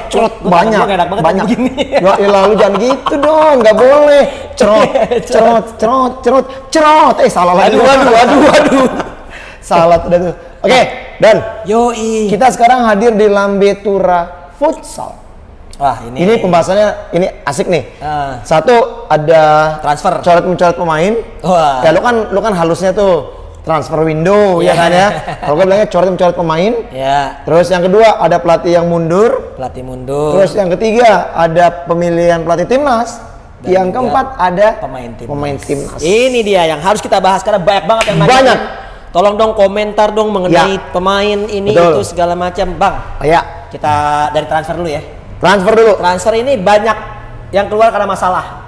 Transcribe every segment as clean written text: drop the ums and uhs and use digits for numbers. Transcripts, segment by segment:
cerot banyak. Ya elah lu jangan gitu dong, nggak boleh. Cerot. Salah lagi. Waduh. Salah udah tuh. Oke, Dan. Yoi. Kita sekarang hadir di Lambetura Futsal. Wah, ini pembahasannya ini asik nih. Satu ada transfer, coret-mencoret pemain. Wah. Ya lu kan halusnya tuh transfer window ya kan ya. Kalau gue bilangnya coret-mencoret pemain. Ya. Terus yang kedua ada pelatih yang mundur. Terus yang ketiga ada pemilihan pelatih timnas. Dan yang keempat ada pemain timnas. Ini dia yang harus kita bahas karena banyak banget yang nanya. Banyak. Tolong dong komentar dong mengenai pemain ini. Betul. Itu segala macam, Bang. Ya. Kita dari transfer dulu ya. Transfer ini banyak yang keluar karena masalah.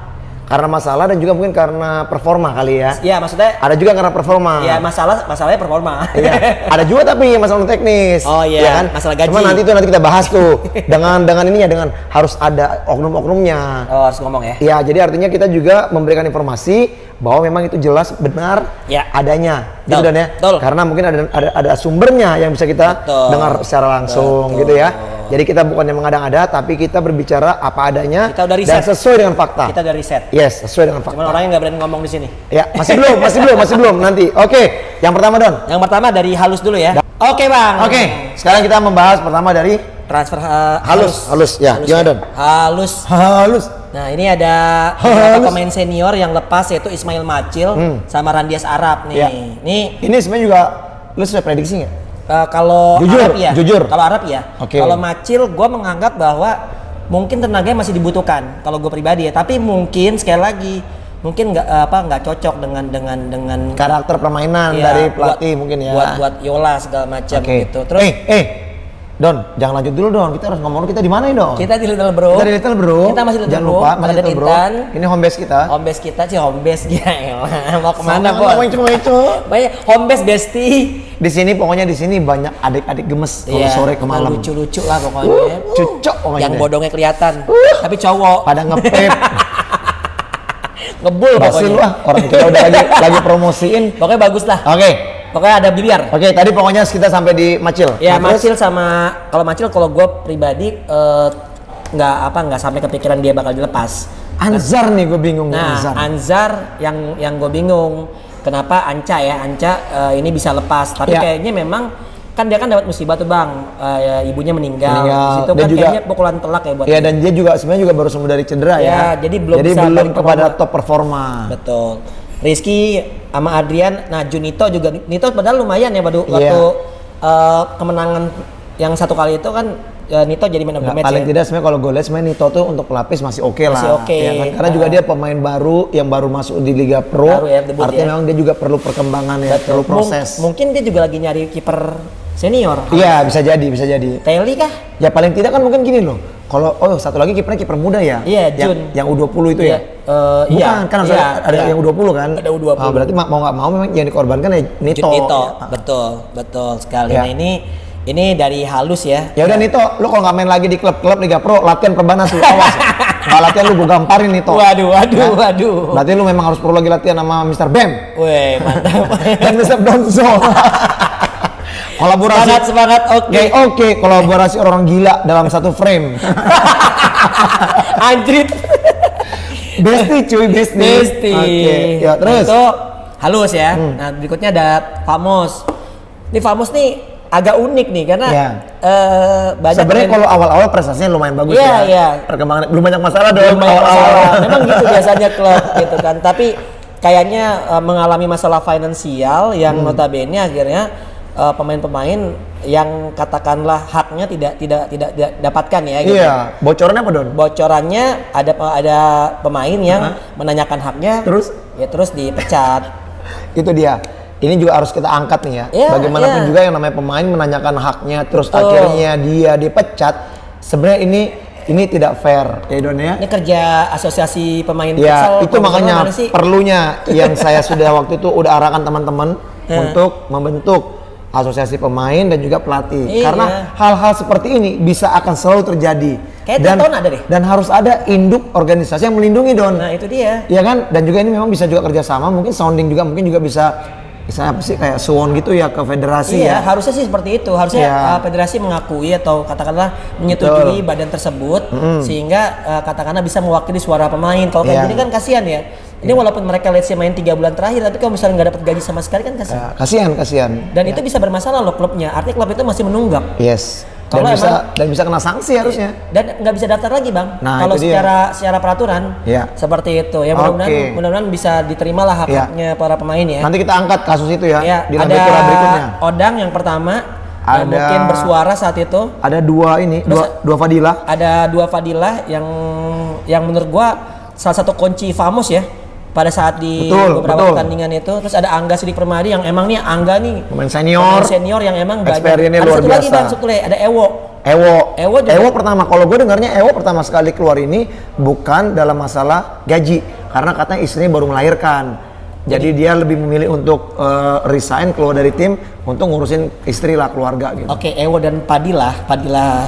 Dan juga mungkin karena performa kali ya. Iya, maksudnya ada juga karena performa. Iya, masalahnya performa. Iya. Ada juga tapi masalah teknis. Oh iya, ya kan? Masalah gaji. Cuma nanti kita bahas tuh dengan ininya, dengan harus ada oknum-oknumnya. Oh, harus ngomong ya. Iya, jadi artinya kita juga memberikan informasi bahwa memang itu jelas benar adanya. Gitu Dan ya. Karena mungkin ada sumbernya yang bisa kita dengar secara langsung gitu ya. Jadi kita bukannya mengada-ngada, tapi kita berbicara apa adanya dan sesuai dengan fakta. Kita udah riset. Yes, sesuai dengan fakta. Cuman orangnya nggak berani ngomong di sini. Ya, masih belum nanti. Oke, yang pertama Don. Yang pertama dari halus dulu ya. Oke Bang. Oke, sekarang kita membahas pertama dari transfer halus. Ya, gimana Don? Halus. Nah ini ada beberapa pemain senior yang lepas yaitu Ismail Macil sama Randias Arab nih. Ya. Ini sebenarnya juga lu sudah prediksi nggak? Kalau jujur. Kalau Arab ya. Kalau Macil, gue menganggap bahwa mungkin tenaganya masih dibutuhkan. Kalau gue pribadi ya. Tapi mungkin sekali lagi, mungkin nggak cocok dengan karakter permainan dari pelatih mungkin ya. Buat Yola segala macam gitu. Terus Don, jangan lanjut dulu Don. Kita harus ngomong kita di mana nih Don? Kita di Little Bro. Kita masih Little Bro. Jangan lupa, masih Little Bro. Ini home base kita. Home base ya elah. Mau kemana Bos? Banyak home base Besti. Di sini banyak adik-adik gemes kalau sore ke malam. Lucu-lucu lah pokoknya. Cucok pokoknya. Yang bodongnya kelihatan. Tapi cowok. Pada ngepep. Ngebul pokoknya. Orang kita udah lagi promosiin. Pokoknya bagus lah. Pokoknya ada biliar. Tadi pokoknya kita sampai di Macil. Ya, Macil sama kalau gue pribadi nggak sampai kepikiran dia bakal dilepas. Anzar nih gue bingung. Anzar yang gue bingung. Kenapa Anca ini bisa lepas? Tapi kayaknya memang kan dia dapat musibah tuh Bang. Ibunya meninggal. Di situ kan kayaknya pukulan telak ya buat dia. Dan dia juga sebenarnya baru sembuh dari cedera ya. Jadi belum kepada top performa. Betul. Rizky sama Adrian, Nito padahal lumayan ya waktu kemenangan yang satu kali itu kan Nito jadi man of the match. Paling tidak sebenarnya kalau gue lihat sebenarnya Nito tuh untuk pelapis masih oke lah. Ya kan? Karena juga dia pemain baru yang baru masuk di Liga Pro. Artinya memang dia juga perlu perkembangan ya, perlu proses. Mungkin dia juga lagi nyari kiper senior. Iya, bisa jadi. Teli kah? Ya paling tidak kan mungkin gini loh. Kalau satu lagi kipernya kiper muda ya. Iya, Jun. Yang U20 itu ya. Bukan, kan ada yang U20 kan. Ada U20. Berarti mau nggak mau memang yang dikorbankan ya Nito. Betul sekali. Nah, ini dari halus ya. Ya udah Nito, lu kalau nggak main lagi di klub Liga Pro, latihan perbanas lu, awas. Nggak latihan lu gue gamparin Nito. Waduh. Berarti lu memang harus perlu lagi latihan sama Mr. Bam. Weh, mantap. Dan Mr. Donzo. Kolaborasi semangat oke. Kolaborasi orang gila dalam satu frame. Anjrit. Besti. Ya, terus itu halus ya. Nah, berikutnya ada Famos. Ini Famos nih agak unik nih karena banyak sebenarnya kalau awal-awal prestasinya lumayan bagus ya. Perkembangan belum banyak masalah dong awal-awal. Memang gitu biasanya klub gitu kan. Tapi kayaknya mengalami masalah finansial yang notabene akhirnya pemain-pemain yang katakanlah haknya tidak dapatkan ya gitu. Iya, bocorannya apa Don? Bocorannya ada pemain yang menanyakan haknya terus dipecat. Itu dia. Ini juga harus kita angkat nih ya. Bagaimanapun juga yang namanya pemain menanyakan haknya terus akhirnya dia dipecat. Sebenarnya ini tidak fair ya Don ya. Ini kerja asosiasi pemain futsal. Itu makanya perlunya yang saya sudah waktu itu udah arahkan teman-teman untuk membentuk asosiasi pemain dan juga pelatih. Karena hal-hal seperti ini bisa akan selalu terjadi. Dan harus ada induk organisasi yang melindungi Don. Nah itu dia. Iya kan? Dan juga ini memang bisa juga kerjasama, mungkin sounding juga mungkin juga bisa misalnya apa sih kayak suwon gitu ya ke federasi iya, ya. harusnya sih seperti itu. Harusnya federasi mengakui atau katakanlah menyetujui badan tersebut sehingga katakanlah bisa mewakili suara pemain. Kalau kayak gini kan kasihan ya. Ini walaupun mereka let's say main 3 bulan terakhir, tapi kalau misalnya nggak dapat gaji sama sekali kan kasihan. Kasihan. Dan itu bisa bermasalah loh klubnya. Artinya klub itu masih menunggak. Yes. Kalau dan bisa kena sanksi harusnya. Dan nggak bisa daftar lagi bang. Nah, kalau secara peraturan seperti itu. Ya mudah-mudahan bisa diterima lah hak-haknya para pemain ya. Nanti kita angkat kasus itu ya di ada berikutnya. Odang yang pertama yang mungkin bersuara saat itu. Ada dua Fadilah. Ada 2 Fadilah yang menurut gua salah satu kunci Famos ya. Pada saat di beberapa pertandingan itu, terus ada Angga Sidik Permadi yang emang nih Angga nih pemain senior yang emang banyak. Ada satu lagi bang, ada Ewo pertama. Kalau gue dengarnya Ewo pertama sekali keluar ini bukan dalam masalah gaji, karena katanya istrinya baru melahirkan. Jadi dia lebih memilih untuk resign, keluar dari tim untuk ngurusin istri lah, keluarga gitu. Oke, Ewo dan Padilla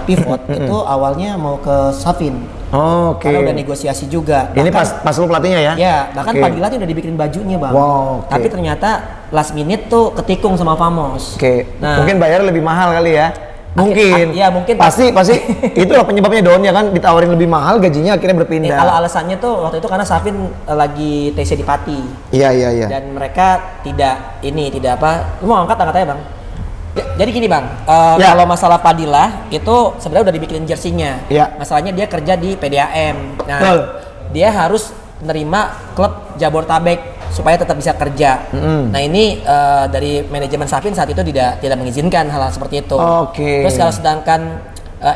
pivot itu awalnya mau ke Safin. Karena udah negosiasi juga. Ini pas lu pelatihnya ya? Ya, bahkan Padilla tuh udah dibikin bajunya bang. Wow. Tapi ternyata last minute tuh ketikung sama Famos. Nah, mungkin bayarnya lebih mahal kali ya? Mungkin. Ya mungkin. Pasti itulah penyebabnya Donnya kan ditawarin lebih mahal, gajinya akhirnya berpindah. Kalau alasannya tuh waktu itu karena Safin lagi TC di Pati. Iya. Dan mereka tidak apa? Lu mau angkat aja bang. Jadi gini bang, kalau masalah Padilla itu sebenarnya udah dibikin jersinya. Masalahnya dia kerja di PDAM. Nah, dia harus menerima klub Jabodetabek supaya tetap bisa kerja. Nah ini dari manajemen Safin saat itu tidak mengizinkan hal seperti itu. Terus kalau sedangkan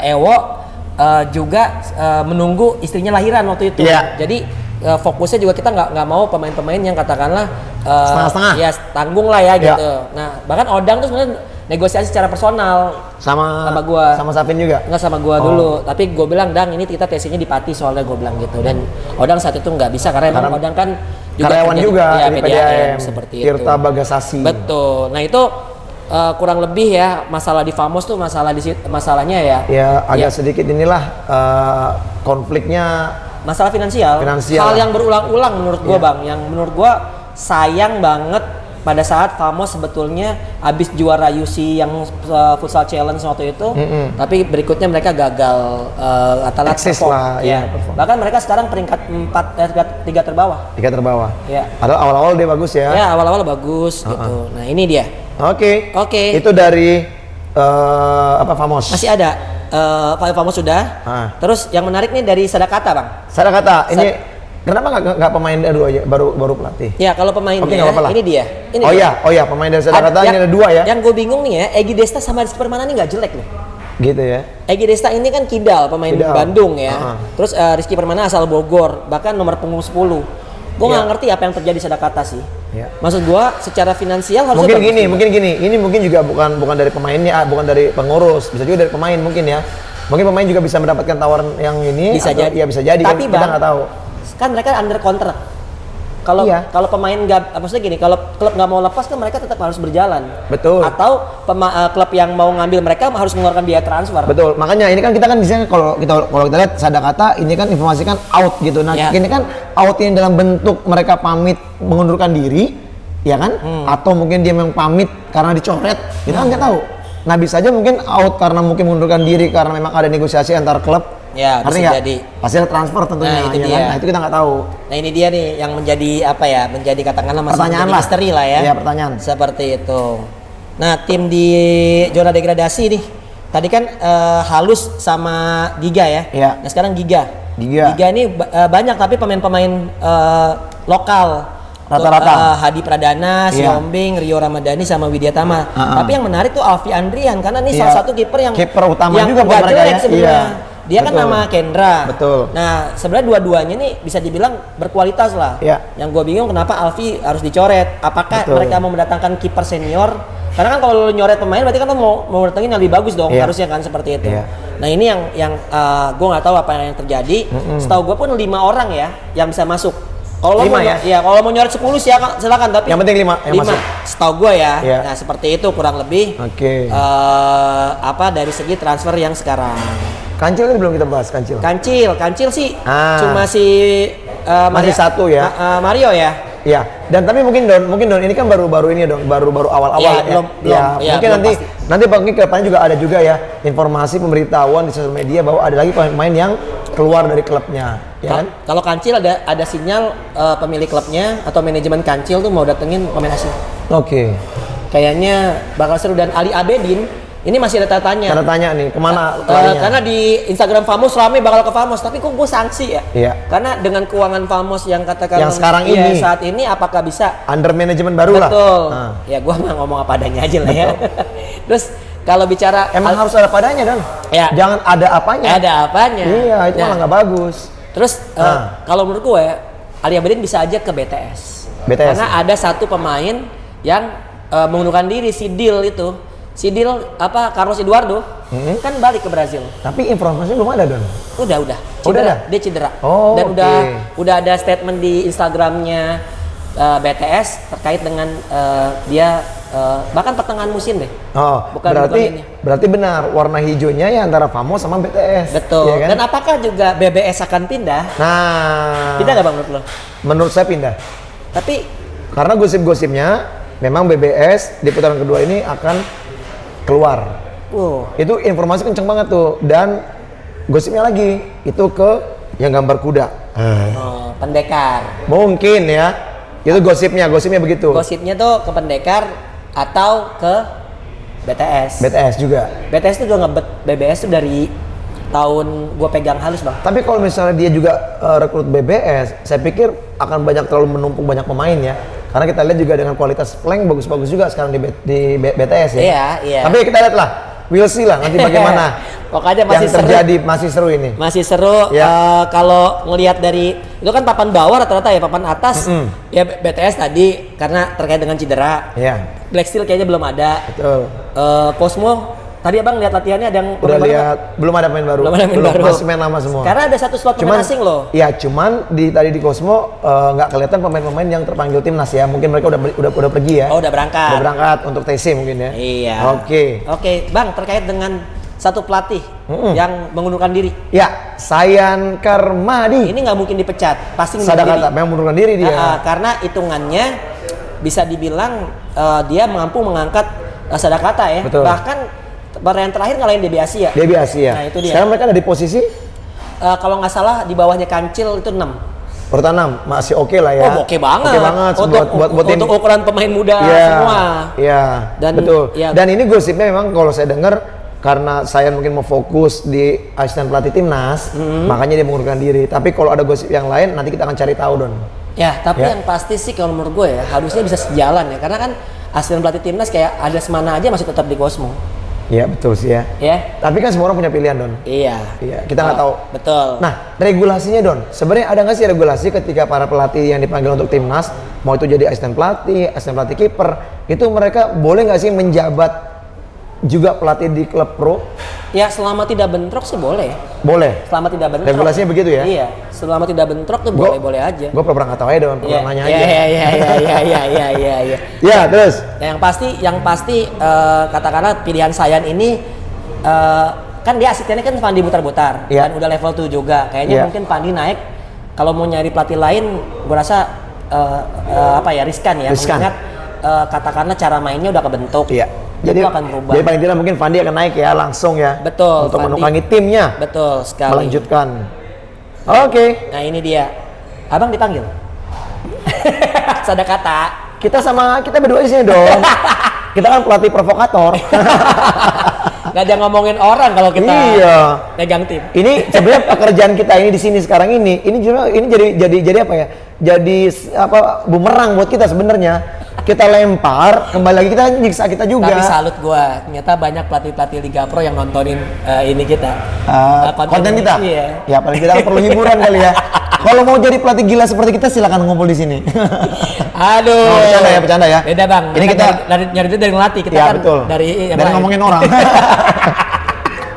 Ewo juga menunggu istrinya lahiran waktu itu. Jadi fokusnya juga kita nggak mau pemain-pemain yang katakanlah setengah-setengah. Ya tanggung lah ya gitu. Nah bahkan Odang tuh sebenarnya negosiasi secara personal sama gua, sama Safin juga nggak sama gua dulu, tapi gue bilang Dang ini kita TC-nya di Pati soalnya gue bilang gitu. Dan Odang saat itu nggak bisa karena emang Odang kan karyawan juga di PDAM seperti itu. Tirta Bagasasi. Betul. Nah itu kurang lebih ya masalah di Famos tuh masalahnya ya agak sedikit inilah konfliknya masalah finansial. Hal yang berulang-ulang menurut gua bang, yang menurut gua sayang banget pada saat Famos sebetulnya habis juara UC yang futsal challenge waktu itu, tapi berikutnya mereka gagal perform. Bahkan mereka sekarang peringkat 3 terbawah. 3 terbawah. Ya. Padahal awal-awal dia bagus ya. Ya awal-awal bagus gitu. Nah ini dia. Oke. Itu dari Famos. Masih ada. Famos sudah. Terus yang menarik nih dari Sadakata bang. Sadakata ini. Kenapa nggak pemain dari aja baru pelatih? Ya kalau pemainnya ini dia. Oh ya pemain dari Sadakata ini ada 2 ya. Yang gue bingung nih ya, Egy Desta sama Rizky Permana ini nggak jelek loh. Gitu ya. Egy Desta ini kan kidal pemain Bandung ya. Terus Rizky Permana asal Bogor, bahkan nomor punggung 10. Gue nggak ngerti apa yang terjadi Sadakata sih. Maksud gue secara finansial harus mungkin gini. Ini mungkin juga bukan dari pemainnya, bukan dari pengurus, bisa juga dari pemain mungkin ya. Mungkin pemain juga bisa mendapatkan tawaran yang ini. Bisa jadi. Ya bisa jadi. Tapi kita nggak tahu. Kan mereka under kontrak. Kalau pemain nggak, maksudnya gini, kalau klub nggak mau lepas kan mereka tetap harus berjalan. Betul. Atau klub yang mau ngambil mereka harus mengeluarkan biaya transfer. Betul. Makanya ini kan kita kan di sini kalau kita lihat Sadakata ini kan informasi kan out gitu. Nah ini kan out ini dalam bentuk mereka pamit mengundurkan diri, ya kan? Atau mungkin dia memang pamit karena dicoret. Kita kan nggak tahu. Nah bisa aja mungkin out karena mungkin mengundurkan diri karena memang ada negosiasi antar klub. Ya, bisa jadi. Hasil transfer tentunya. Nah, itu dia. Kan? Nah, itu kita nggak tahu. Nah, ini dia nih yang menjadi menjadi katakanlah masih pertanyaan menjadi misteri lah ya. Iya, pertanyaan. Seperti itu. Nah, tim di zona degradasi nih. Tadi kan Halus sama Giga ya. Iya. Nah, sekarang Giga ini banyak tapi pemain-pemain lokal. Rata-rata. Hadi Pradana, Siombing, Rio Ramadhani sama Widya Tama. Tapi yang menarik tuh Alfi Andrian karena ini salah satu kiper yang utama juga buat mereka ya. Sebenarnya. Dia kan nama Kendra. Betul. Nah, sebenarnya dua-duanya nih bisa dibilang berkualitas lah. Yang gue bingung kenapa Alfi harus dicoret. Apakah mereka mau mendatangkan kiper senior? Karena kan kalau lo nyoret pemain berarti kan lo mau datengin yang lebih bagus dong. Harusnya kan seperti itu. Nah, ini yang gue nggak tahu apa yang terjadi. Setahu gue pun 5 orang ya yang bisa masuk. Kalau mau kalau mau nyoret 10 silakan, tapi yang penting 5 yang masuk. Setahu gue ya. Nah, seperti itu kurang lebih. Dari segi transfer yang sekarang. Kancil kan belum kita bahas Kancil. Kancil sih cuma si masih satu ya. Mario ya. Iya. Dan tapi mungkin Don ini kan baru ini Don, baru awal-awal ya. Belum, mungkin nanti mungkin ke depannya juga ada juga ya informasi pemberitahuan di sosial media bahwa ada lagi pemain yang keluar dari klubnya, ya kan? Kalau Kancil ada sinyal pemilik klubnya atau manajemen Kancil tuh mau datengin pemain asing. Oke. Kayaknya bakal seru. Dan Ali Abedin ini masih ada tanya. Tanda tanya nih, kemana karena di Instagram Famos rame bakal ke Famos, tapi kok gue sanksi ya? Iya. Karena dengan keuangan Famos yang katakan yang sekarang ini saat ini apakah bisa under manajemen baru lah. Betul. Ya gue mah ngomong apa adanya aja lah ya. Terus kalau bicara emang harus ada padanya Dan. Ya. Jangan ada apanya. Ada apanya. Iya, itu malah nggak bagus. Terus kalau menurut gue Ali Abedin bisa aja ke BTS. Karena ada satu pemain yang mengundurkan diri, si Dil itu. Si Dil Carlos Eduardo kan balik ke Brazil. Tapi informasinya belum ada Don. Udah. Dia cedera. Oh, dan udah ada statement di Instagramnya BTS terkait dengan dia bahkan pertengahan musim deh. Oh, berarti benar warna hijaunya ya antara Famos sama BTS. Betul. Ya kan? Dan apakah juga BBS akan pindah? Nah, pindah nggak Bang menurut lo? Menurut saya pindah. Tapi karena gosip-gosipnya memang BBS di putaran kedua ini akan keluar. Itu informasi kenceng banget tuh. Dan gosipnya lagi itu ke yang gambar kuda. Pendekar. Mungkin ya. Itu gosipnya begitu. Gosipnya tuh ke pendekar atau ke BTS. BTS juga. BTS tuh udah ngebet BBS tuh dari tahun gue pegang halus Bang. Tapi kalau misalnya dia juga rekrut BBS, saya pikir akan terlalu menumpuk banyak pemain ya. Karena kita lihat juga dengan kualitas flank bagus-bagus juga sekarang di BTS ya. Iya. Tapi kita lihat lah, we'll see lah nanti bagaimana. Pokoknya masih yang terjadi seru. Masih seru ini. Masih seru. Ya. Kalau ngelihat dari itu kan papan bawah rata-rata ya, papan atas ya BTS tadi karena terkait dengan cedera. Iya. Black Steel kayaknya belum ada. Betul. Cosmo tadi Abang lihat latihannya ada yang udah lihat belum ada pemain baru. Masih main lama semua. Karena ada satu slot pemain asing loh. Iya, cuman tadi di Cosmo nggak kelihatan pemain-pemain yang terpanggil timnas ya. Mungkin mereka udah pergi ya. Oh, udah berangkat. Udah berangkat untuk TC mungkin ya. Iya. Oke, Bang, terkait dengan satu pelatih yang mengundurkan diri. Ya, Sayan Karmadi. Ini nggak mungkin dipecat, pasti Sadakata memang mengundurkan diri dia. Karena hitungannya bisa dibilang dia mampu mengangkat Sadakata ya. Betul. Bahkan yang terakhir ngalahin Debbie Asia. Nah, itu dia. Sekarang mereka ada di posisi kalau nggak salah di bawahnya Kancil itu 6. Urutan 6 masih oke lah ya. Oh, oke banget. Buat untuk ukuran pemain muda semua. Iya. Betul. Ya. Dan ini gosipnya memang kalau saya dengar karena saya mungkin mau fokus di asisten pelatih timnas, makanya dia mengundurkan diri. Tapi kalau ada gosip yang lain nanti kita akan cari tahu Don. Ya, tapi yang pasti sih kalau menurut gue ya harusnya bisa sejalan ya, karena kan asisten pelatih timnas kayak ada semana aja masih tetap di Cosmo. Iya betul sih ya. Tapi kan semua orang punya pilihan Don. Iya. Kita nggak tahu. Betul. Nah regulasinya Don, sebenarnya ada nggak sih regulasi ketika para pelatih yang dipanggil untuk timnas, mau itu jadi asisten pelatih kiper, itu mereka boleh nggak sih menjabat juga pelatih di klub pro? Ya selama tidak bentrok sih boleh. Boleh. Selama tidak bentrok. Regulasinya begitu ya? Iya. Selama tidak bentrok tuh boleh aja. Gue pernah nggak tahu ya Don, pernah nanya aja. Iya. Ya terus. Yang pasti katakanlah pilihan Sayan ini kan dia asistennya kan Fandi Butar-Butar dan udah level 2 juga. Kayaknya mungkin Fandi naik. Kalau mau nyari pelatih lain, gue rasa riskan ya. Mengingat katakanlah cara mainnya udah kebentuk. Iya. Jadi akan berubah. Jadi paling tidak mungkin Fandi akan naik ya langsung ya. Betul. Untuk menunggangi timnya. Betul sekali. Melanjutkan. Oke. Nah ini dia. Abang dipanggil. Sadakata. Kita berdua di sini dong. Kita kan pelatih provokator. Gak ada ngomongin orang kalau kita pegang tim. Ini sebenarnya pekerjaan kita ini di sini sekarang ini jadi apa ya? Jadi bumerang buat kita sebenarnya. Kita lempar, kembali lagi kita nyiksa kita juga. Tapi salut gua, ternyata banyak pelatih-pelatih Liga Pro yang nontonin ini kita. Konten kita? Iya. Ya paling kita perlu hiburan kali ya. Kalau mau jadi pelatih gila seperti kita silakan ngumpul di sini. Aduh. Bercanda ya. Beda Bang. Ini kita nyari itu dari ngelatih, kita ya, kan betul. dari ngomongin orang.